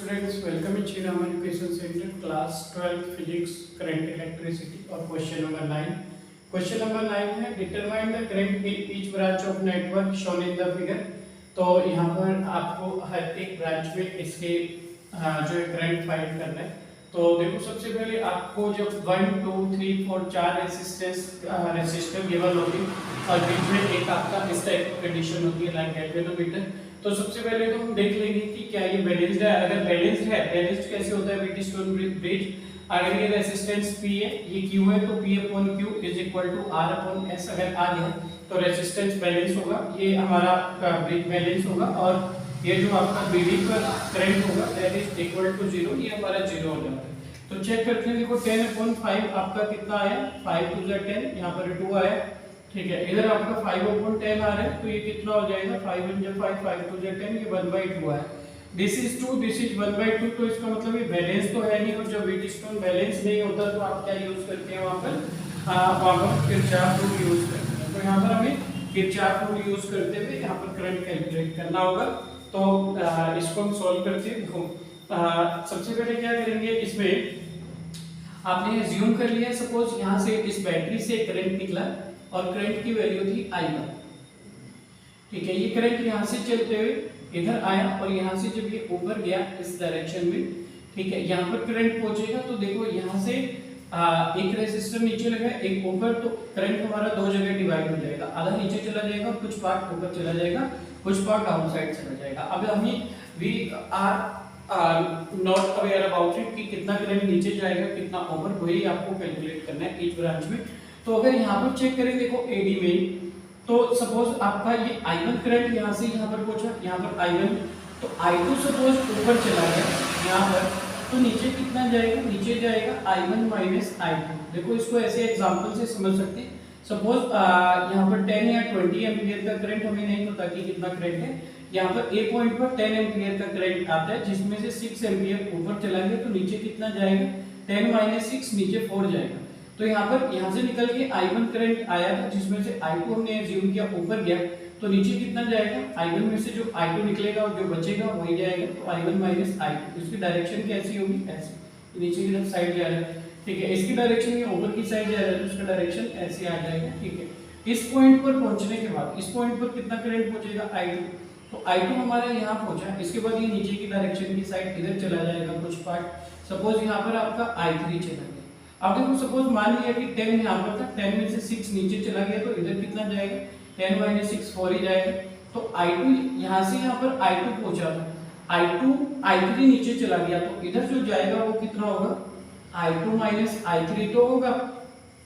Students, welcome in Shri Ram education centre class 12 physics current electricity और question number 9। Question number 9 है determine the current in each branch of network shown in the figure. तो यहाँ पर आपको हर एक branch में इसके जो है करंट फाइंड करना है। तो देखो सबसे पहले आपको जब 1 2 3 4 4 रेसिस्टर गिवन होगी और बीच में एक आपका इस टाइप की कंडीशन होती है लाइक गैल्वेनोमीटर। तो सबसे पहले तो हम देख लेंगे कि क्या ये बैलेंस्ड है। अगर बैलेंस्ड है, बैलेंस्ड कैसे होता है व्हीटस्टोन ब्रिज, अगर ये रेजिस्टेंस P है, ये Q है, तो P upon Q is equal to R upon S अगर आ गया तो रेजिस्टेंस बैलेंस होगा, ये हमारा ब्रिज बैलेंस होगा और ये जो आपका BD पर करंट होगा दैट इज इक्वल टू 0, ये हमारा 0 हो जाता है। तो चेक करते हैं, देखो 10 अपॉन 5 आपका कितना आया, 5 2 10, यहाँ पर 2 आया, ठीक है। इधर आपका 5 अपॉन 10 आ रहा है तो ये कितना हो जाएगा, 5 × 5 5 2 10, ये 1/2 है। दिस इज 2, दिस इज 1/2, तो इसका मतलब ये बैलेंस तो है नहीं, और जब व्हीटस्टोन बैलेंस नहीं होता तो आप क्या यूज करते हैं वहां पर किरचॉफ रूल यूज करते हैं। तो यहाँ पर हमें किरचॉफ रूल यूज करते हुए यहाँ पर करंट कैलकुलेट करना होगा। तो इसको हम सॉल्व करते हैं। देखो सबसे पहले क्या करेंगे, इसमें आपने एज्यूम कर लिया सपोज यहाँ से इस बैटरी से करंट निकला और करंट की वैल्यू थी I1, ठीक है। ये करंट यहाँ से चलते हुए इधर आया और यहाँ से जब ये ऊपर गया इस डायरेक्शन में, ठीक है, यहाँ पर करंट पहुंचेगा। तो देखो यहाँ से एक रेजिस्टर नीचे लगा, एक ऊपर, तो करंट हमारा दो जगह डिवाइड हो जाएगा, आधा नीचे चला जाएगा, कुछ पार्ट ऊपर चला जाएगा, कुछ पार्ट डाउन साइड चला जाएगा। अब हमें we are not aware about it कि कितना करंट नीचे जाएगा कितना ऊपर, वही आपको कैलकुलेट करना है ईच ब्रांच में। तो अगर यहाँ पर चेक करें, देखो AD में, तो सपोज आपका ये I1 करंट यहाँ से यहाँ पर पहुंचा, यहाँ पर I1, तो I2 सपोज ऊपर चला गया यहाँ पर, तो नीचे कितना जाएगा, नीचे जाएगा I1 माइनस I2। देखो इसको ऐसे एग्जांपल से समझ सकते हैं। सपोज यहाँ पर 10 या 20 एम्पीयर का करंट, हमें नहीं पता कि कितना करंट है, यहाँ पर A पॉइंट पर 10 एम्पीयर का करंट आता है, जिसमें से 6 एम्पीयर ऊपर चला गया, तो नीचे कितना जाएगा, 10 माइनस 6 नीचे 4 जाएगा। तो यहाँ पर यहाँ से निकल के I1 करंट आया था, जिसमें से I2 हमने एज्यूम किया ऊपर गया, तो नीचे कितना जाएगा, I1 में से जो I2 निकलेगा और जो बचेगा वही जाएगा, तो I1 माइनस I2। इसकी डायरेक्शन कैसी होगी, ऐसे नीचे की तरफ साइड जा रहा है, ठीक है। इसकी डायरेक्शन ये ऊपर की साइड जा रहा है, तो इसका डायरेक्शन ऐसे आ जाएगा, ठीक है। इस पॉइंट पर पहुंचने के बाद इस पॉइंट पर कितना करंट पहुंचेगा, I2, तो I2 हमारा यहाँ पहुंचा, इसके बाद ये नीचे की डायरेक्शन की साइड इधर चला जाएगा कुछ पार्ट, सपोज यहाँ पर आपका I3 चला गया। अब देखो सपोज मान लिया कि 10 यहाँ पर था, 10 में से 6 नीचे चला गया, तो इधर कितना जाएगा, 10 माइनस 6 4 ही जाएगा। तो I2 यहाँ से यहाँ पर I2 पहुंचा था, I3 नीचे चला गया, तो इधर जो जाएगा वो कितना होगा, I2 माइनस I3 तो होगा।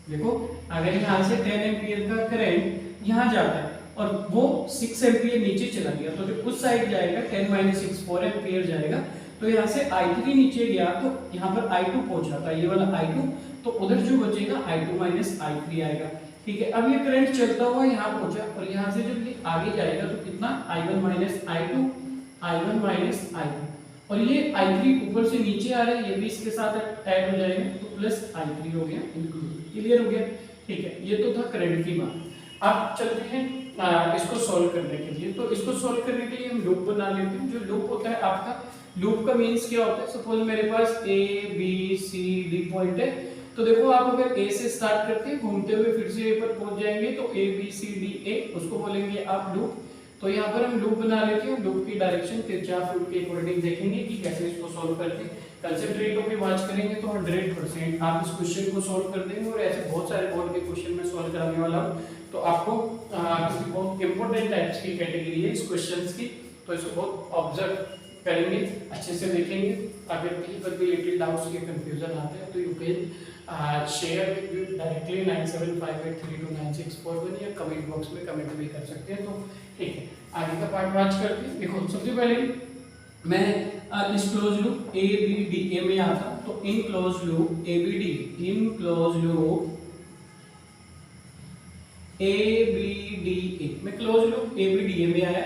देखो अगर यहाँ से 10 एम्पीयर का करंट यहाँ जाता है और वो 6 एम्पीयर नीचे चला गया, तो जो उस साइड जाएगा 10 माइनस 6 4 एम्पीयर जाएगा। तो यहाँ से I3 नीचे गया, तो यहाँ पर I2 पहुंचा था, ये वाला I2, तो उधर जो बचेगा I2 माइनस I3 आएगा, ठीक है। अब ये करंट चलता हुआ यहाँ पहुंचा और यहाँ से जब ये आगे जाएगा तो कितना, I1 minus I2, I1 minus I2, और ये I3 ऊपर से नीचे आ रहा है, ये भी इसके साथ ऐड हो जाएगा, तो प्लस I3 हो गया, इंक्लूड, क्लियर हो गया, ठीक है। ये तो था करंट की बात। अब चलते हैं इसको सॉल्व करने के लिए। तो इसको सॉल्व करने के लिए हम लूप बना लेते हैं। जो लूप होता है आपका, लूप का मीन्स क्या होता है, सपोज मेरे पास A B C D point है, तो देखो आप अगर A से स्टार्ट करते हैं घूमते हुए फिर से A पर पहुंच जाएंगे, तो A B C D A, उसको बोलेंगे आप लूप। तो यहाँ पर हम लूप बना लेते हैं, लूप की डायरेक्शन किरचॉफ रूल के अकॉर्डिंग देखेंगे कि कैसे इसको सॉल्व करते हैं। कंसेंट्रेट होकर वॉच करेंगे तो 100% आप इस क्वेश्चन को सॉल्व कर देंगे, और ऐसे बहुत सारे बोर्ड के क्वेश्चन में सॉल्व कराने वाला हूँ। तो आपको बहुत इंपॉर्टेंट टाइप्स की कैटेगरी है इस क्वेश्चंस की, तो इसको बहुत ऑब्जर्व करेंगे, अच्छे से देखेंगे। अगर कहीं पर भी लिटिल डाउट्स या कंफ्यूजन आते हैं तो you can share with directly 9758329641 या कमेंट बॉक्स में कमेंट भी कर सकते हैं। तो ठीक है, आगे का पार्ट वॉच करते हैं। देखो सबसे पहले मैं इस क्लोज लूप ABDA में आता हूं, तो इन क्लोज लूप ABD, इन क्लोज लूप ABDA, मैं क्लोज लूप ABDA में आया।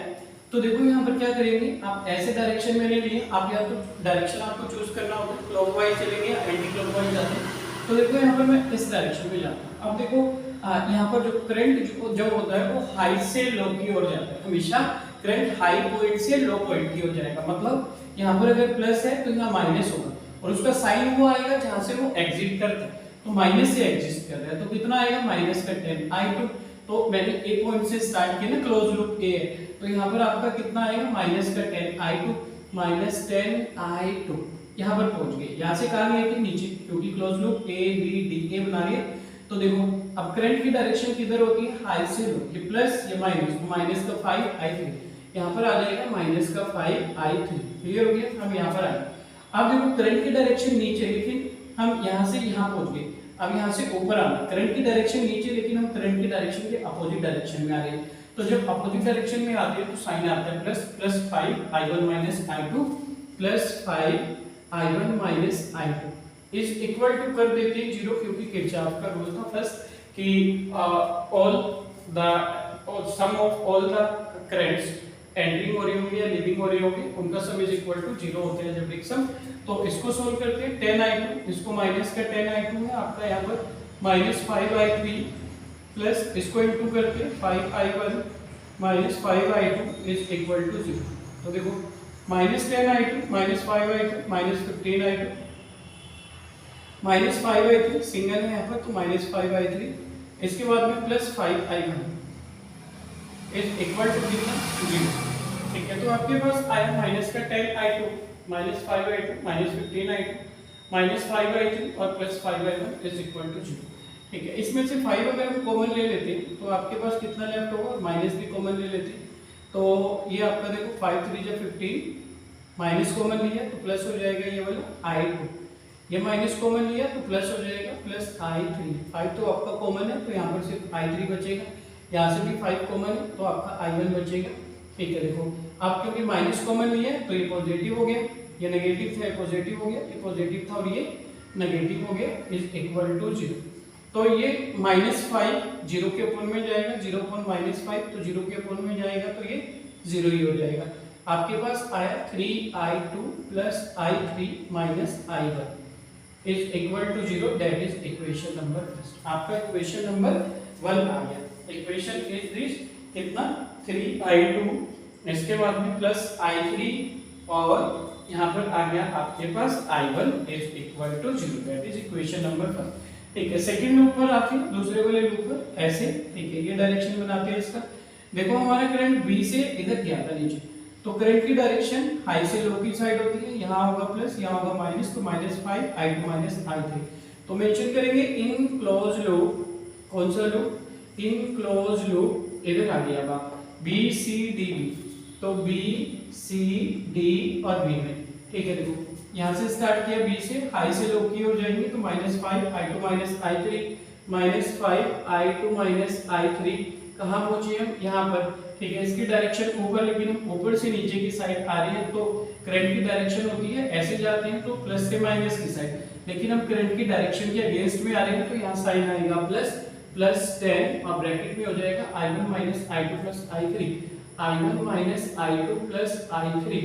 तो देखो यहाँ पर क्या करेंगे, आप ऐसे डायरेक्शन मैंने लिए, आप या तो डायरेक्शन आपको चूज करना होता है, क्लॉकवाइज चलेंगे या एंटी क्लॉकवाइज जाते हैं। तो देखो यहाँ पर मैं इस डायरेक्शन में जाता हूँ। अब देखो यहाँ पर जो करंट जो होता है वो हाई से लो की ओर जाता है, हमेशा करंट हाई पॉइंट से लो पॉइंट की हो जाएगा, मतलब यहाँ पर अगर प्लस है तो यहाँ माइनस होगा और उसका साइन वो आएगा जहाँ से वो एग्जिट करता है, तो माइनस से एग्जिट कर रहा है तो कितना आएगा माइनस का 10 i2। तो मैंने ए पॉइंट से स्टार्ट किया ना, क्लोज लूप ए है, तो यहाँ पर आपका कितना आएगा माइनस का 10 i2 माइनस 10 i2 यहाँ पर पहुंच गए। यहाँ से कहाँ गए थे नीचे, क्योंकि close loop A B D A बना रही है। तो देखो अब करंट की डायरेक्शन किधर होती है, हाई से लो, ये प्लस ये माइनस, तो माइनस का 5i3 यहाँ पर आ जाएगा माइनस का 5i3। क्लियर हो गया, हम यहाँ पर आए। अब देखो करंट की डायरेक्शन नीचे, लेकिन हम यहाँ से यहाँ पहुंच गए, अब यहाँ से ऊपर आना, करंट की डायरेक्शन नीचे लेकिन हम करंट की डायरेक्शन के अपोजिट डायरेक्शन में आ रहे हैं। तो जब अपोजिट डायरेक्शन में आते हैं तो साइन आता है plus 5i1 minus i2 plus 5i1 minus i2 is equal to कर देते हैं 0, क्योंकि किरचॉफ का रूल था फर्स्ट कि all the sum of all the currents entering हो रही होंगी या लीविंग हो रही होंगी, उनका सम इज इक्वल टू 0 होते हैं जब सम। तो इसको सोल्व करते हैं 10i2, इसको माइनस का 10i2 है आपका यहाँ पर माइनस 5i3 प्लस इसको इनटू करके 5i1 minus 5i2 is equal to 0। तो देखो minus 10i2 minus 5i2 minus 15i2 minus 5i3 single है यहाँ पर तो माइनस 5i3, इसके बाद में plus 5i1 is equal to कितना 0। ठीक है, तो आपके पास आया माइनस का 10i2 minus 5i2 minus 15i2 minus 5i3 और plus 5i1 is equal to 0। ठीक है, इसमें से 5 अगर हम कॉमन ले लेते हैं तो आपके पास कितना लेफ्ट होगा, माइनस भी कॉमन ले लेते हैं तो ये आपका देखो 5 3 जा 15, माइनस कॉमन लिया तो प्लस हो जाएगा ये वाला i2, ये माइनस कॉमन लिया तो प्लस हो जाएगा प्लस i3। 5 तो आपका कॉमन है तो यहाँ पर सिर्फ i3 बचेगा, यहाँ से भी 5 कॉमन है तो आपका i1 बचेगा। ठीक है, देखो आप क्योंकि माइनस कॉमन लिया तो ये पॉजिटिव हो गया, ये नेगेटिव था ये पॉजिटिव हो गया, ये पॉजिटिव था और ये नेगेटिव हो गया इज इक्वल टू 0। तो ये -5 0 के ऊपर में जाएगा, 0 अपॉन -5 तो 0 के ऊपर में जाएगा तो ये 0 ही हो जाएगा। आपके पास आया 3i2 plus i3 minus i1 is equal to 0, that is equation number first. आपका इक्वेशन नंबर 1 आ गया। इक्वेशन इज दिस कितना 3i2, इसके बाद में प्लस i3 और यहाँ पर आ गया आपके पास i1 is equal to 0, that is equation number 1। ठीक है, सेकंड लूप पर आके दूसरे वाले लूप पर ऐसे, ठीक है, ये डायरेक्शन बनाते हैं इसका। देखो हमारा करंट B से इधर गया था नीचे, तो करंट की डायरेक्शन हाई से लो की साइड होती है, यहाँ होगा प्लस यहाँ होगा माइनस, तो -5i2 माइनस i3। तो मेंशन करेंगे इन क्लोज लूप, कौन सा लूप, इन क्लोज लूप इधर आ गया अब B C D B, तो B C D और B में। ठीक है, देखो यहाँ से स्टार्ट किया B से, हाई से लो की ओर जाएंगे तो -5i2 minus i3 -5i2 minus i3 कहाँ पहुंचे हम यहाँ पर। ठीक है, इसकी डायरेक्शन ऊपर, लेकिन हम ऊपर से नीचे की साइड आ रही है तो करंट की डायरेक्शन होती है ऐसे जाते हैं तो प्लस से माइनस की साइड, लेकिन हम करंट की डायरेक्शन के अगेंस्ट में आ रहे हैं तो यहाँ साइन आएगा प्लस 10 और ब्रैकेट में हो जाएगा i1 minus i2 plus i3, i1 minus i2 plus i3।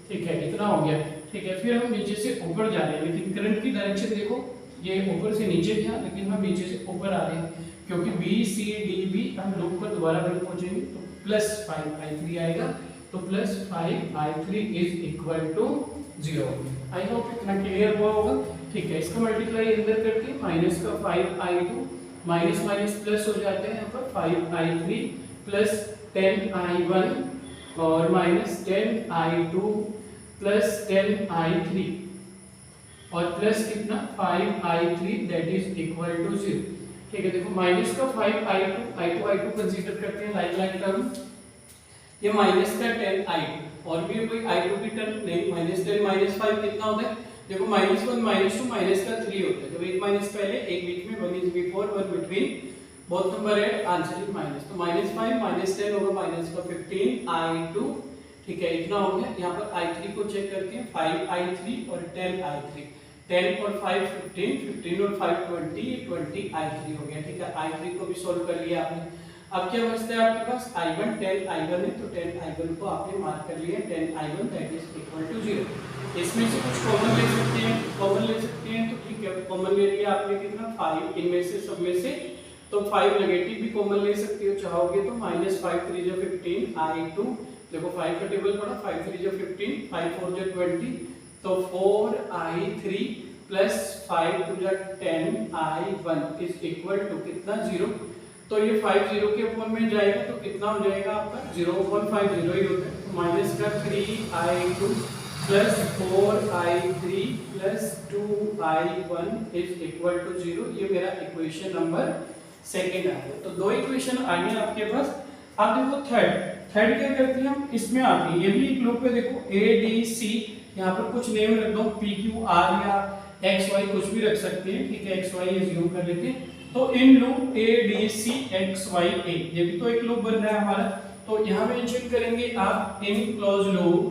ठीक है, इतना हो गया। ठीक है, फिर हम नीचे से ऊपर जा रहे हैं, लेकिन करंट की डायरेक्शन देखो ये ऊपर से नीचे था, लेकिन हम नीचे से ऊपर आ रहे हैं क्योंकि B C D B हम लूप पर दोबारा वहीं पहुंचेंगे तो प्लस 5i3 आएगा, तो plus 5i3 is equal to 0। I hope इतना क्लियर हुआ होगा। ठीक है, इसका मल्टीप्लाई अंदर करके माइनस का 5i2 माइनस माइनस प्लस हो जाते हैं यहाँ पर 5i3 प्लस 10i1 और माइनस 10i2 प्लस 10i3 और प्लस कितना 5i3 that is equal to 0। ठीक है, देखो माइनस का 5i2 कंसीडर करते हैं लाइन लाइन टर्म, ये माइनस का 10i2 और भी कोई i2 की टर्म नहीं, -10 -5 कितना होता है, देखो -1 -2 माइनस का 3 होता है, जब एक माइनस पहले एक बीच में 1 is before 1 between both number है, आंसर इज माइनस, तो -5 -10 होगा माइनस का 15i2। ठीक है, इतना हो गया। यहाँ पर i3 को चेक करते हैं, 5i3 और 10i3, 10 और 5 15, 15 और 5 20i3 हो गया। ठीक है, i3 को भी सोल्व कर लिया आपने। अब क्या बचता है आपके पास i1, 10i1 है तो 10i1 को आपने मार्क कर लिया, 10i1 that is equal to 0। इसमें से कुछ कॉमन ले सकते हैं, तो ठीक है, कॉमन ले लिया आपने कितना 5, इनमें से सब में से, तो 5 नेगेटिव भी कॉमन ले सकते हो चाहोगे तो -5 3 15 i2 देखो 5 का टेबल पड़ा, 5 3 जो 15, 5 4 जो 20, तो 4i3 प्लस 5 2 जो 10i1 इज इक्वल टू कितना 0। तो ये 5 0 के ऊपर में जाएगा तो कितना हो जाएगा आपका 0.50 ही होता है। तो माइनस का 3i2 plus 4i3 plus 2i1 is equal to 0। ये मेरा इक्वेशन नंबर सेकेंड आ गया। तो दो इक्वेशन आ गए आपके पास। अब देखो थर्ड क्या करते हैं हम, इसमें आते हैं ये भी एक लूप पे देखो ए डी सी, यहाँ पर कुछ नेम रख दो पी क्यू आर या एक्स वाई कुछ भी रख सकते हैं, ठीक है, एक्स वाई एज्यूम कर लेते हैं। तो in loop A D C X Y A, ये भी तो एक लूप बन रहा है हमारा। तो यहाँ मेंशन करेंगे आप in close loop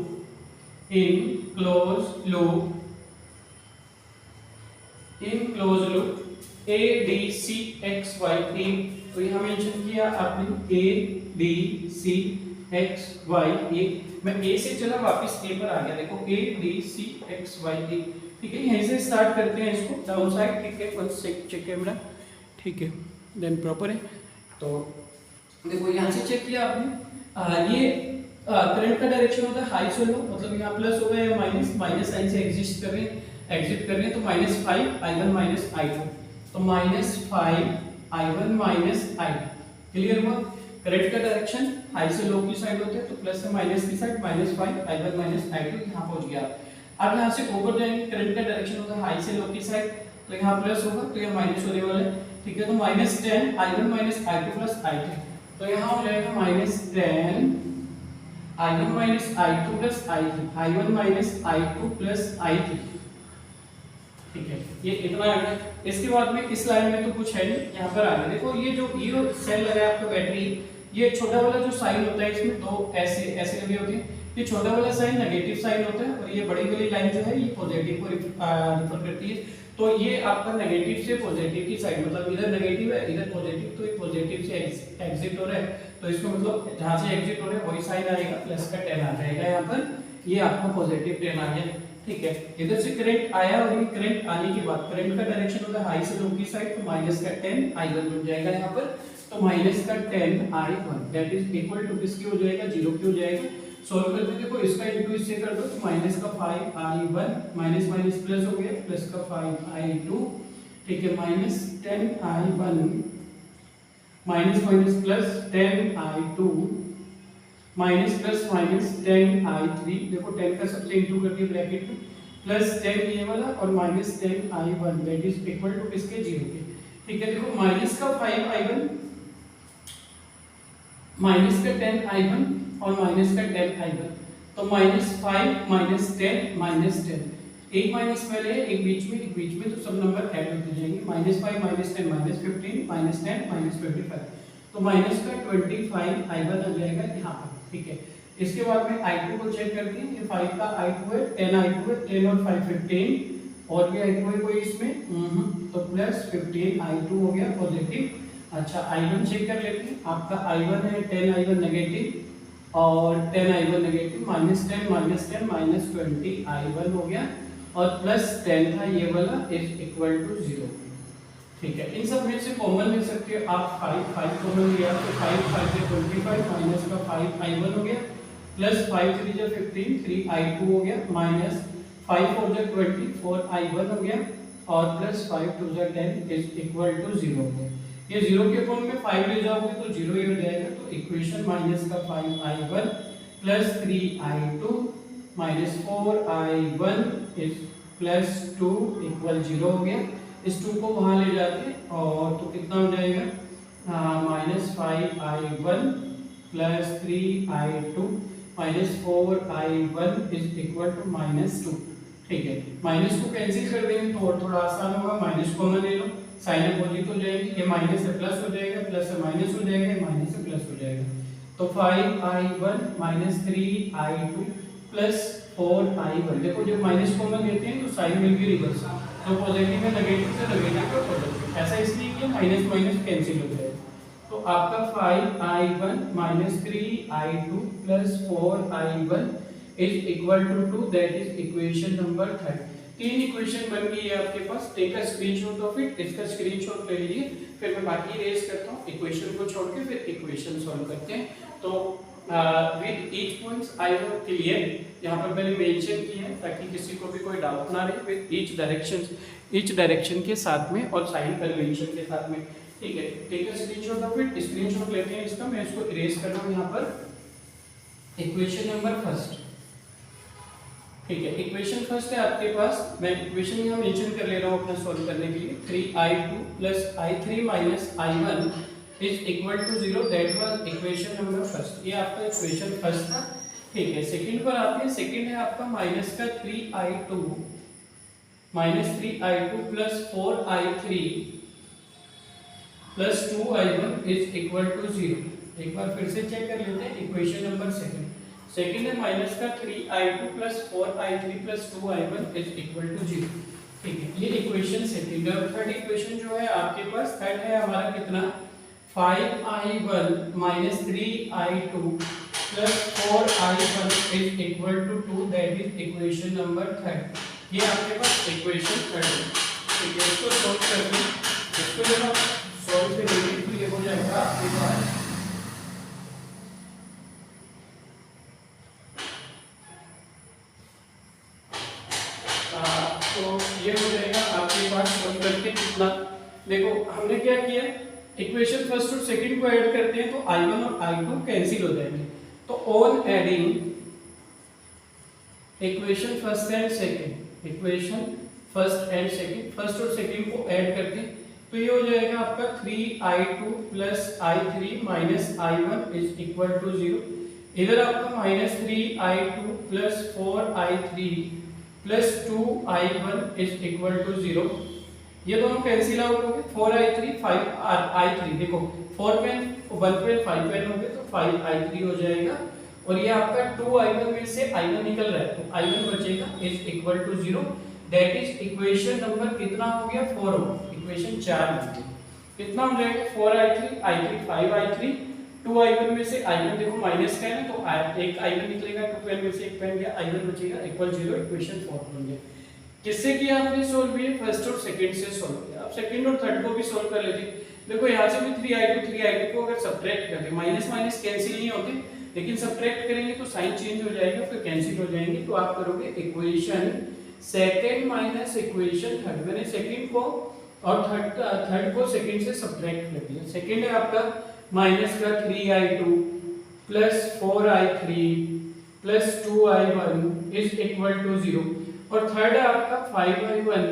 A D C X Y A. तो यहाँ मेंशन किया आपने A D C X Y A. मैं ए से चला वापस ए पर आ गया, देखो A D C X Y A, ठीक है। यहीं से स्टार्ट करते हैं इसको डाउन साइड, ठीक है, वन चेक कैमरा, ठीक है, देन प्रॉपर है। तो देखो यहाँ से चेक किया आपने, ये करंट का डायरेक्शन होता है हाई से लो, मतलब यहाँ प्लस होगा या माइनस साइन से एग्जिट कर रहे हैं, तो -5 i1 माइनस i2, तो -5 i1 माइनस i2, क्लियर हुआ। करंट का डायरेक्शन हाई से लो की साइड होता है, तो प्लस से माइनस की साइड -5 i1 माइनस i2 यहाँ पहुंच गया। अब यहाँ से ऊपर जाएंगे, करंट का डायरेक्शन होता है हाई से लो की साइड, तो यहाँ प्लस होगा तो यहाँ माइनस होने वाला है, ठीक है। तो -10 i1 minus i2 plus i3, तो यहाँ हो जाएगा -10 i1 minus i2 plus i3, i1 minus i2 plus i3, ठीक है। ये इतना आ गया। इसके बाद में इस लाइन में तो कुछ है नहीं, यहाँ पर आ गया। देखो ये जो सेल लगा है आपका बैटरी, ये छोटा वाला जो साइन होता है इसमें दो ऐसे लगे होते हैं, ये छोटा वाला साइन नेगेटिव साइन होता है और ये बड़ी वाली लाइन जो है ये पॉजिटिव को रिफर करती है। तो ये आपका नेगेटिव से पॉजिटिव की साइड, मतलब इधर नेगेटिव है इधर पॉजिटिव, तो ये पॉजिटिव से एग्जिट हो रहा है, तो इसको मतलब जहां से एग्जिट हो रहा है वही साइन आएगा, प्लस का 10 आ जाएगा यहाँ पर, ये आपका पॉजिटिव 10 आ गया, ठीक है। इधर से करंट आया और ये करंट आने के बाद करंट का डायरेक्शन होता है हाई से लो की साइड, तो माइनस का 10 i1 बन जाएगा यहाँ पर, तो माइनस का 10 i1 that is equal to किसकी हो जाएगा 0 की हो जाएगा। सॉल्व करते देखो इसका इनटू इससे कर दो, तो माइनस का 5 i1 माइनस माइनस प्लस हो गया, प्लस का 5 i2, ठीक है, minus 10 i1 minus minus plus 10 i2 minus plus minus 10 i3, देखो 10 का सबसे इनटू कर दिया ब्रैकेट में, प्लस 10 ये वाला और minus 10 i1 that is equal to किसके 0 के, ठीक है। देखो माइनस का 5 i1 माइनस का 10 i1 और माइनस का 10 i1, तो -5 -10 -10, एक माइनस पहले है एक बीच में, तो सब नंबर ऐड होते जाएंगे, -5 -10 -15 -10 -25, तो माइनस का 25 i1 आ जाएगा यहाँ पर, ठीक है। इसके बाद में i2 को चेक करते हैं, ये 5 का i2 है, 10 i2 है, 10 और 5 15, और भी i2 है कोई इसमें, तो प्लस 15 i2 हो गया पॉजिटिव। अच्छा i1 चेक कर लेते हैं, आपका i1 है 10 i1 नेगेटिव और 10 i1 नेगेटिव, -10 -20 i1 हो गया और प्लस 10 था ये वाला इज इक्वल टू 0, ठीक है। इन सब में से कॉमन ले सकते हो आप, 5 कॉमन लिया तो 5 5 से 25 माइनस का 5 i1 हो गया, प्लस 5 3 जो 15 3 i2 हो गया, माइनस 5 4 जो 20 4 i1 हो गया और प्लस 5 2 जो 10 इज इक्वल टू 0 हो गया। ये 0 के फॉर्म में 5 ले जाओगे तो 0 ही हो जाएगा, तो इक्वेशन माइनस का 5 i1 plus 3 i2 minus 4 i1 is plus 2 equal 0 हो गया। इस 2 को वहां ले जाते और तो कितना हो जाएगा, -5 i1 plus 3 i2 minus 4 i1 is equal to -2, ठीक है। माइनस को कैंसिल कर देंगे तो और थोड़ा आसान होगा, माइनस कॉमन ले लो, साइन अपोजिट हो जाएगी, ये माइनस से प्लस हो जाएगा, प्लस से माइनस हो जाएगा, माइनस से प्लस हो जाएगा, तो 5 i1 minus 3 i2 plus 4 i1, देखो जब माइनस कॉमन लेते हैं तो साइन विल बी रिवर्स, तो पॉजिटिव में नेगेटिव से नेगेटिव का पॉजिटिव, ऐसा इसलिए कि माइनस माइनस कैंसिल हो जाएगा। तो आपका 5 i1 minus 3 i2 plus 4 i1 is equal to 2, that is equation number 3। 3 equation बन गई है आपके पास, take a screenshot of it, इसका स्क्रीनशॉट ले लीजिए, फिर मैं बाकी रेज करता हूँ, इक्वेशन को छोड़ के फिर इक्वेशन सॉल्व करते हैं। तो with each points I have clear, यहाँ पर मैंने मेंशन किया है ताकि किसी को भी कोई डाउट ना रहे, विद ईच डायरेक्शन के साथ में और साइन कन्वेंशन के साथ में। ठीक है, take a screenshot of it. Screenshot लेते हैं इसका, मैं इसको इरेज कर रहा हूँ यहाँ पर। इक्वेशन नंबर फर्स्ट, ठीक है, इक्वेशन फर्स्ट है आपके पास, मैं इक्वेशन यहाँ मेंशन कर ले रहा हूँ अपना सॉल्व करने के लिए। 3i2 plus i3 minus i1 is equal to 0, that was equation number first. ये आपका इक्वेशन फर्स्ट था। ठीक है, सेकंड पर आते हैं। सेकंड है आपका माइनस का 3i2 plus 4i3 plus 2i1 is equal to 0। एक बार फिर से चेक कर लेते हैं इक्वेशन नंबर सेकंड। सेकंड है माइनस का 3i2 plus 4i3 plus 2i1 is equal to 0। ठीक है, ये इक्वेशन सेकंड है। थर्ड इक्वेशन जो है आपके पास, थर्ड है हमारा कितना, 5i1 minus 3i2 plus 4i1 is equal to 2, that is equation number third. ये आपके पास इक्वेशन थर्ड है। ठीक है, इसको सॉल्व करते हैं। इसको जब आप सॉल्व करेंगे तो ये हो जाएगा आपके पास ये हो जाएगा आपके पास सॉल्व करके कितना, देखो हमने क्या किया, इक्वेशन फर्स्ट और सेकंड को ऐड करते हैं तो i1 और i2 कैंसिल हो जाएंगे। तो on adding equation first and second, equation first and second, first और सेकंड को ऐड करते हैं तो ये हो जाएगा आपका 3i2 plus i3 minus i1 is equal to 0। इधर आपका minus 3i2 plus 4i3 plus 2i1 is equal to 0। ये दोनों कैंसिल आउट हो गए, 4i3 5i3, देखो 4 पेन 1 पेन 5 पेन हो गए तो 5i3 हो जाएगा। और ये आपका 2i1 में से i1 निकल रहा है तो i1 बचेगा is equal to 0। That is equation number कितना हो गया, 4 हो, इक्वेशन 4 हो गया। कितना हो जाएगा, 4i3 i3 5i3 2i1 में से i1 देखो माइनस का है ना तो एक i1 निकलेगा, 2 पेन में से एक पेन गया, i1 बचेगा इक्वल 0, इक्वेशन 4 बन गया। किससे किया आपने सॉल्व, ये फर्स्ट और सेकंड से सॉल्व किया। अब सेकंड और थर्ड को भी सॉल्व कर लेते हैं। देखो यहाँ से भी 3i2 को अगर सब्ट्रैक्ट करते हैं, माइनस माइनस कैंसिल नहीं होते, लेकिन सब्ट्रैक्ट करेंगे तो साइन चेंज हो जाएगा, फिर कैंसिल हो जाएंगे। तो आप करोगे equation second minus equation third. मैंने सेकंड को और थर्ड को सेकंड से सब्ट्रैक्ट कर दिया। सेकंड है आपका माइनस का 3i2 plus 4i3 plus 2i1 is equal to 0। और थर्ड है आपका 5i1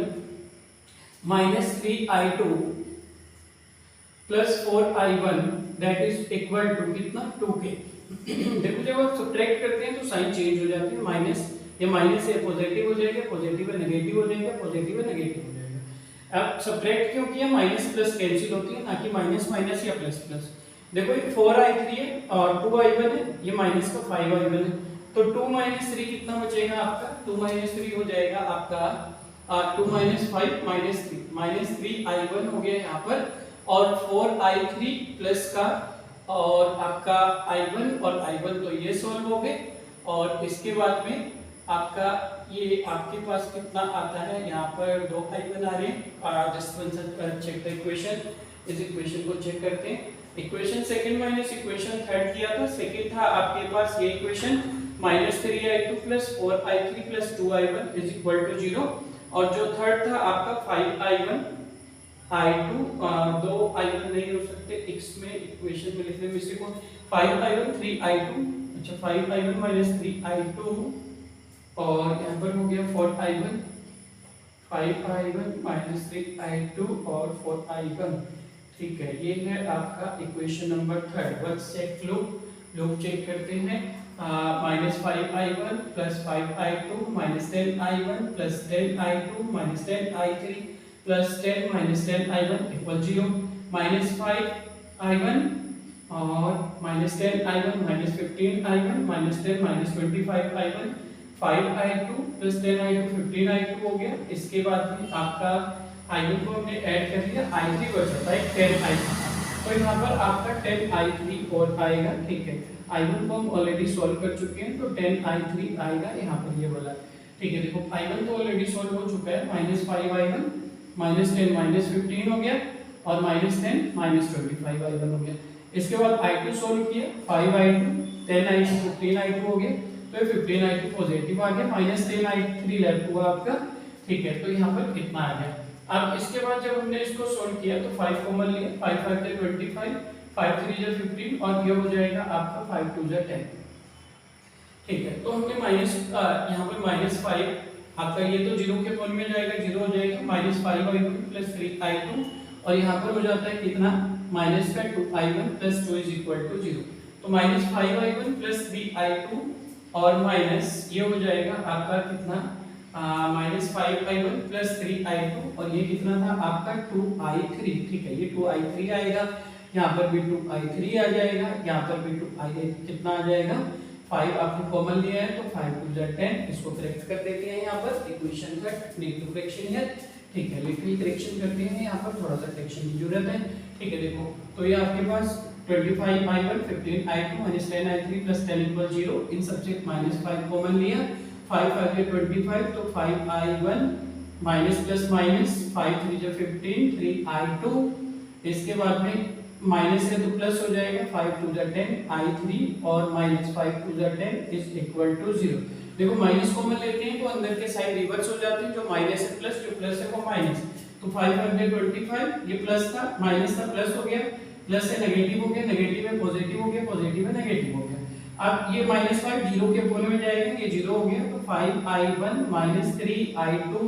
minus 3i2 plus 4i1 that is equal to कितना, 2k। देखो जब आप सब्ट्रैक्ट करते हैं तो साइन चेंज हो जाते हैं, माइनस ये माइनस से पॉजिटिव हो जाएगा, पॉजिटिव है नेगेटिव हो जाएगा, पॉजिटिव है नेगेटिव हो जाएगा। अब सब्ट्रैक्ट क्यों किया, माइनस प्लस कैंसिल होती है ना कि माइनस माइनस या प्लस प्लस। देखो ये 4i3 है और 2i1 है, ये माइनस का 5i1 है तो 2 माइनस 3 कितना बचेगा आपका, 2 माइनस 3 हो जाएगा आपका 2 माइनस 5 माइनस 3i1 हो गया यहाँ पर, और 4i3 प्लस का और आपका i1 और i1 तो ये सॉल्व हो गए। और इसके बाद में आपका ये आपके पास कितना आता है, यहाँ पर 2i1 आ रहे हैं। जस्ट चेक द इक्वेशन, इस इक्वेशन को चेक करते हैं। Equation second minus equation third किया था। सेकंड था आपके पास ये equation minus 3i2 plus 4i3 plus 2i1 is equal to 0। और जो थर्ड था आपका 5i1 i2 दो i1 नहीं हो सकते, x में इक्वेशन में लिखने में मिस्टेक हो, 5i1 3i2, अच्छा 5i1 माइनस 3i2 और यहाँ पर हो गया 4i1 5i1 माइनस 3i2 और 4i1। ठीक है, ये है आपका इक्वेशन नंबर थर्ड। बस चेक लूप चेक करते हैं। Minus 5i1 plus 5i2 minus 10i1 plus 10i2 minus 10i3 plus 10 minus 10i1 equal 0। Minus 5i1 और minus 10i1 minus 15i1 minus 10 minus 25i1 5i2 plus 10i2 15i2 हो गया। इसके बाद में आपका i1 को हमने ऐड कर दिया, i3 बचा था 10i3, तो यहाँ पर आपका 10i3 और आएगा। ठीक है, i1 को हम ऑलरेडी सॉल्व कर चुके हैं तो 10i3 आएगा यहाँ पर ये वाला। ठीक है, देखो i1 तो ऑलरेडी सॉल्व हो चुका है, माइनस 5i1 माइनस 10 माइनस 15 हो गया और माइनस 10 माइनस 25i1 हो गया। इसके बाद i2 सॉल्व किया, 5i2 10i2 15i2 हो गया, तो ये 15i2 पॉजिटिव आ गया, माइनस 10i3 लेफ्ट हुआ आपका, ठीक है। तो यहाँ पर कितना आ गया। अब इसके बाद जब हमने इसको सोल्व किया तो 5 कॉमन लिया, 5 5 से 25, 5 3 से 15 और ये हो जाएगा आपका 5 2 से 10, ठीक है। तो हमने माइनस यहाँ पर -5 आपका ये तो 0 के फॉर्म में जाएगा, 0 हो जाएगा, -5i2 + 3i2 और यहाँ पर हो जाता है कितना -2i1 + 2 = 0। तो -5i1 + 3i2 और माइनस ये हो जाएगा आपका कितना -5i1 + 3i2 और ये कितना था आपका 2i3, ठीक है। ये 2i3 आएगा, यहाँ पर भी 2i3 आ जाएगा, यहाँ पर भी 2i कितना आ जाएगा 5 आपने कॉमन लिया है तो 5 2 जा 10, इसको करेक्ट कर देते हैं यहाँ पर इक्वेशन का नीड टू करेक्शन है, ठीक है। लिटरली करेक्शन करते हैं, यहाँ पर थोड़ा सा करेक्शन की जरूरत है, ठीक है। देखो तो ये आपके पास 25i1 15i2 -10i3 + 10 = 0, इन सबसे -5 कॉमन लिया, 5 5 से 25 तो 5i1 माइनस प्लस माइनस 5 3 से 15 3i2, इसके बाद में माइनस है तो प्लस हो जाएगा, 5 2 जा 10 i3 और -5 2 जा 10 = 0। देखो माइनस कॉमन लेते हैं तो अंदर के साइड रिवर्स हो जाते हैं, जो माइनस है प्लस, जो प्लस है वो माइनस। तो 5 5 से 25 ये प्लस था, माइनस था प्लस हो गया, प्लस से नेगेटिव हो गया, नेगेटिव है पॉजिटिव हो गया, पॉजिटिव है नेगेटिव हो गया। अब ये -5 0 के फॉर्म में जाएगा, ये 0 हो गया, तो 5i1 -3i2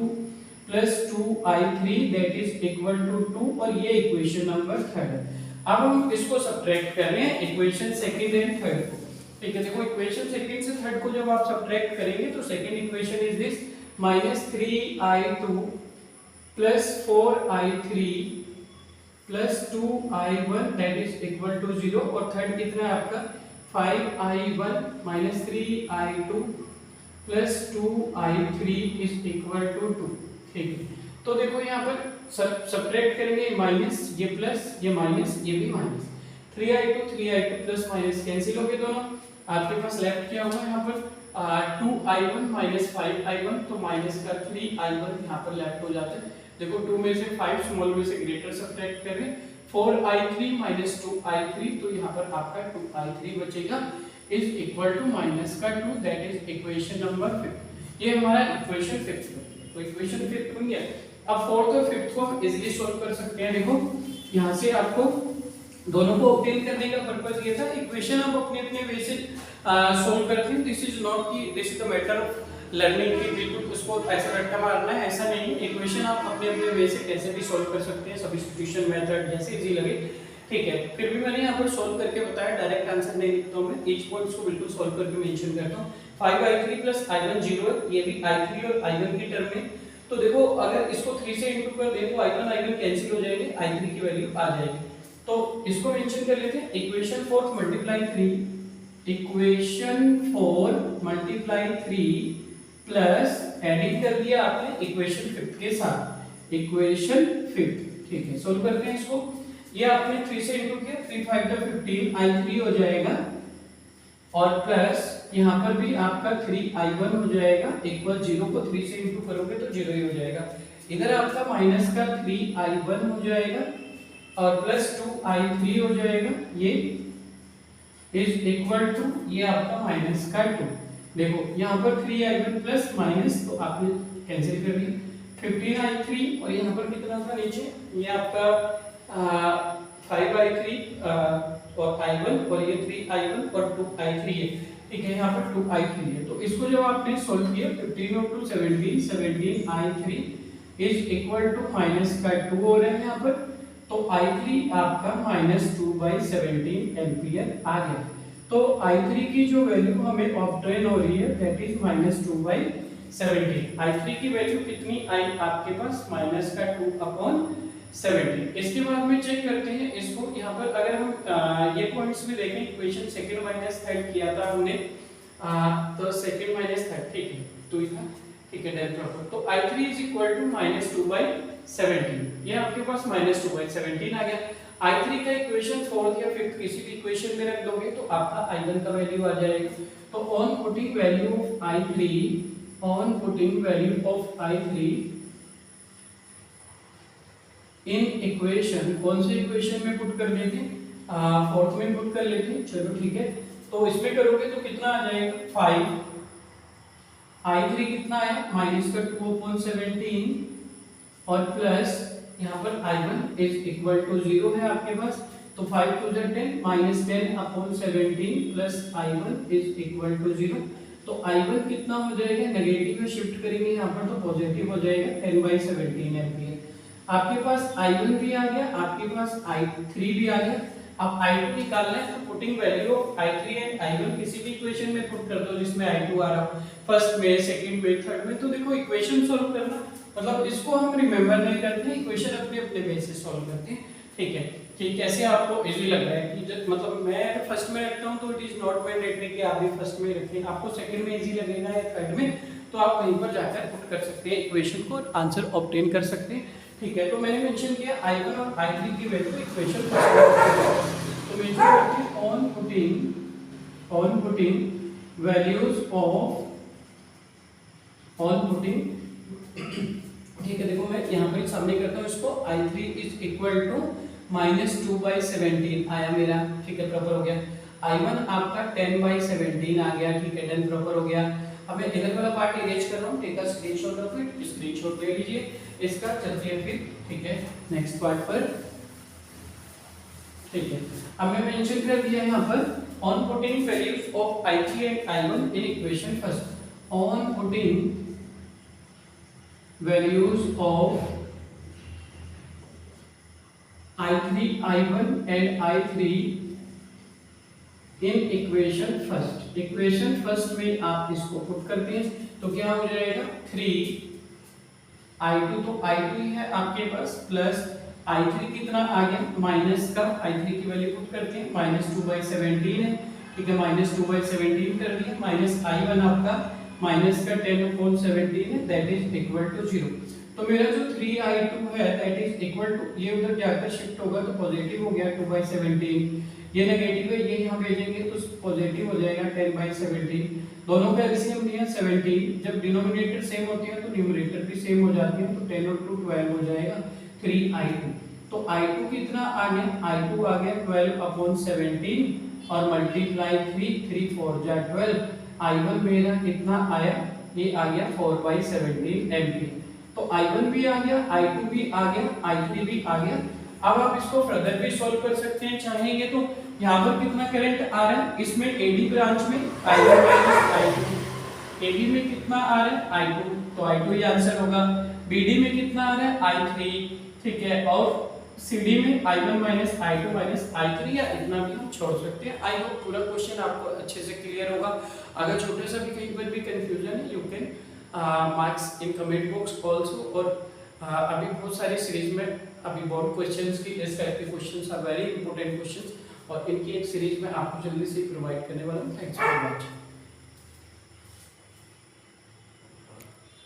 + 2i3 that is equal to 2 और ये इक्वेशन नंबर 3 है। अब हम इसको सब्ट्रैक्ट कर रहे हैं इक्वेशन सेकंड एंड थर्ड को, ठीक है। देखो इक्वेशन सेकंड से थर्ड को जब आप सब्ट्रैक्ट करेंगे तो second equation is this -3i2 + 4i3 + 2i1 that is equal to 0 और थर्ड कितना है आपका 5i1 -3i2 + 2i3 = 2, ठीक है। तो देखो यहाँ पर सब्ट्रैक्ट करेंगे, माइनस ये प्लस ये माइनस ये भी minus, 3i2 plus minus cancel हो गए दोनों, आपके पास लेफ्ट क्या होगा यहाँ पर 2i1 -5i1 तो माइनस का 3i1 यहाँ पर लेफ्ट हो जाता है। देखो 2 में से 5 स्मॉल में से ग्रेटर सब्ट्रैक्ट कर रहे हैं, 4i3 - 2i3 तो यहाँ पर आपका 2i3 बचेगा इज इक्वल टू माइनस का 2 दैट इज इक्वेशन नंबर 5। ये हमारा इक्वेशन 5 है, तो इक्वेशन 5 बन गया। अब फोर्थ और फिफ्थ को हम इजीली सॉल्व कर सकते हैं। देखो यहाँ से आपको दोनों को ऑब्टेन करने का पर्पस ये था, इक्वेशन आप अपने अपने वे से सॉल्व करते हैं। दिस इज नॉट कि this is the matter of learning की बिल्कुल उसको ऐसा रट्टा मारना है, ऐसा नहीं है। इक्वेशन आप अपने अपने वे से कैसे भी सॉल्व कर सकते हैं, सब्स्टिट्यूशन मेथड जैसे इजी लगे, ठीक है। फिर भी मैंने यहाँ पर सॉल्व करके बताया, डायरेक्ट आंसर नहीं लिखता हूँ मैं, ईच पॉइंट्स को बिल्कुल सॉल्व करके मेंशन करता हूँ। 5i3 + i1 0 है, ये भी i3 और i1 की टर्म में। तो देखो अगर इसको 3 से इंटू कर दें तो i1 कैंसिल हो जाएंगे, i3 की वैल्यू आ जाएगी। तो इसको मेंशन कर लेते हैं, इक्वेशन 4 × 3 इक्वेशन 4 × 3 प्लस एडिंग कर दिया आपने इक्वेशन 5 के साथ, इक्वेशन 5, ठीक है। सोल्व करते हैं इसको, ये आपने 3 से इंटू किया, 3 5 × 15 i3 हो जाएगा और प्लस यहाँ पर भी आपका 3i1 हो जाएगा इक्वल 0 को 3 से इंटू करोगे तो 0 ही हो जाएगा। इधर आपका माइनस का 3i1 हो जाएगा और प्लस 2i3 हो जाएगा, ये इज इक्वल टू ये आपका माइनस का 2। देखो यहाँ पर 3i1 प्लस माइनस तो आपने कैंसिल कर दिया, 15i3 और यहाँ पर कितना था नीचे, ये आपका 5i3 और i1 और ये 3i1 और 2i3 है, ठीक है। यहाँ पर 2i3 है, तो इसको जब आपने सॉल्व किया 15 और 2 17 17i3 is equal to minus का 2 हो रहा है यहाँ पर, तो i3 आपका -2/17 एम्पियर आ गया। तो i3 की जो वैल्यू हमें ऑब्टेन हो रही है दैट इज -2/17। i3 की वैल्यू कितनी आई आपके पास -2/17। इसके बाद में चेक करते हैं इसको, यहाँ पर अगर हम ये पॉइंट्स भी देखें, इक्वेशन सेकंड माइनस थर्ड किया था हमने, तो सेकंड माइनस थर्ड, ठीक है, 2 था, ठीक है, डेल प्रॉपर। तो i3 इज इक्वल टू -2/17, ये आपके पास -2/17 आ गया। i3 का इक्वेशन 4th या 5th किसी भी इक्वेशन में रख दोगे तो आपका i1 का वैल्यू आ जाएगा। तो on putting value of i3, on putting value of i3 in equation, कौन से इक्वेशन में पुट कर लेते हैं, 4th में पुट कर लेते हैं, चलो ठीक है। तो तो इसमें करोगे तो कितना आ जाएगा 5, I3 कितना आया माइनस का 2/17 और प्लस यहाँ पर I1 इज इक्वल टू 0 है आपके पास, तो 5 2 10 minus 10/17 plus I1 is equal to 0। तो I1 कितना हो जाएगा, नेगेटिव में शिफ्ट करेंगे यहाँ पर तो पॉजिटिव हो जाएगा 10/17 एम्पियर। आपके पास I1 भी आ गया, आपके पास I3 भी आ गया। अब I2 निकालना है तो putting value of I3 and I1 किसी भी इक्वेशन में पुट कर दो जिसमें I2 आ रहा, फर्स्ट में, सेकंड में, थर्ड में। तो देखो इक्वेशन सॉल्व करना मतलब इसको हम रिमेंबर नहीं करते हैं, इक्वेशन अपने अपने बेस से सॉल्व करते हैं। ठीक है कि कैसे आपको इजी लग रहा है कि जब मतलब मैं फर्स्ट में रखता हूं तो इट इज नॉट मैंडेटरी कि आप भी फर्स्ट में रखें, आपको सेकंड में इजी लगेगा या थर्ड में तो आप वहीं पर जाकर पुट कर सकते हैं इक्वेशन को, आंसर ऑब्टेन कर सकते हैं। ठीक है, तो मैंने मेंशन किया I1 और I3 की वैल्यू इक्वेशन तो मेंशन करते हैं ऑन पुटिंग वैल्यूज ऑफ ठीक है। देखो मैं यहाँ पर सामने करता हूँ इसको, I3 इज इक्वल टू -2/17 आया मेरा, ठीक है प्रॉपर हो गया। I1 आपका 10/17 आ गया, ठीक है 10 प्रॉपर हो गया। अब मैं इधर वाला पार्ट इरेज कर रहा हूँ, take a screenshot of it, screenshot ले लीजिए इसका, चलते हैं फिर ठीक है नेक्स्ट पार्ट पर। ठीक है, अब मैं मेंशन कर दिया यहाँ पर on putting values of I3 and I1 in equation first, on putting values of I3, I1 and I3 in equation first। Equation first में आप इसको पुट करते हैं तो क्या हो जाएगा 3I2, तो I2 ही है आपके पास, प्लस I3 कितना आ गया माइनस का, I3 की वैल्यू पुट करते हैं -2/17 है, ठीक है -2/17 कर दिया, माइनस I1 आपका माइनस का 10/17 है, दैट इज इक्वल टू 0। तो मेरा जो 3I2 है दैट इज इक्वल टू, ये उधर जाकर शिफ्ट होगा तो पॉजिटिव हो गया 2/17, ये नेगेटिव है ये यहाँ भेजेंगे तो पॉजिटिव हो जाएगा 10/17। दोनों का एलसीएम लिया 17, जब डिनोमिनेटर सेम होते हैं तो न्यूमरेटर भी सेम हो जाते हैं, तो 10 और 2 12 हो जाएगा 3I2। तो I2 कितना आ गया, I2 आ गया 12/17 और मल्टीप्लाई 3 4 जा 12। I1 मेरा कितना आया, ये आ गया 4/17 एम्पियर। तो I1 भी आ गया, I2 भी आ गया, I3 भी आ गया। अब आप इसको फर्दर भी सॉल्व कर सकते हैं चाहेंगे तो। यहाँ पर कितना करंट आ रहा है, इसमें एडी ब्रांच में I1 I2, एडी में कितना आ रहा है I2, तो I2 ही आंसर होगा। बीडी में कितना आ रहा है I3, ठीक है, और CD में I1 I2 I3 या इतना भी हम छोड़ सकते हैं। आई होप पूरा क्वेश्चन आपको अच्छे से क्लियर होगा। अगर छोटे सा भी कहीं पर भी कंफ्यूजन है you can marks in comment box also. और अभी बहुत सारी सीरीज में अभी बोर्ड क्वेश्चंस की इस टाइप के questions are very important questions और इनकी एक सीरीज में आपको जल्दी से प्रोवाइड करने वाला हूं। Thanks for watching.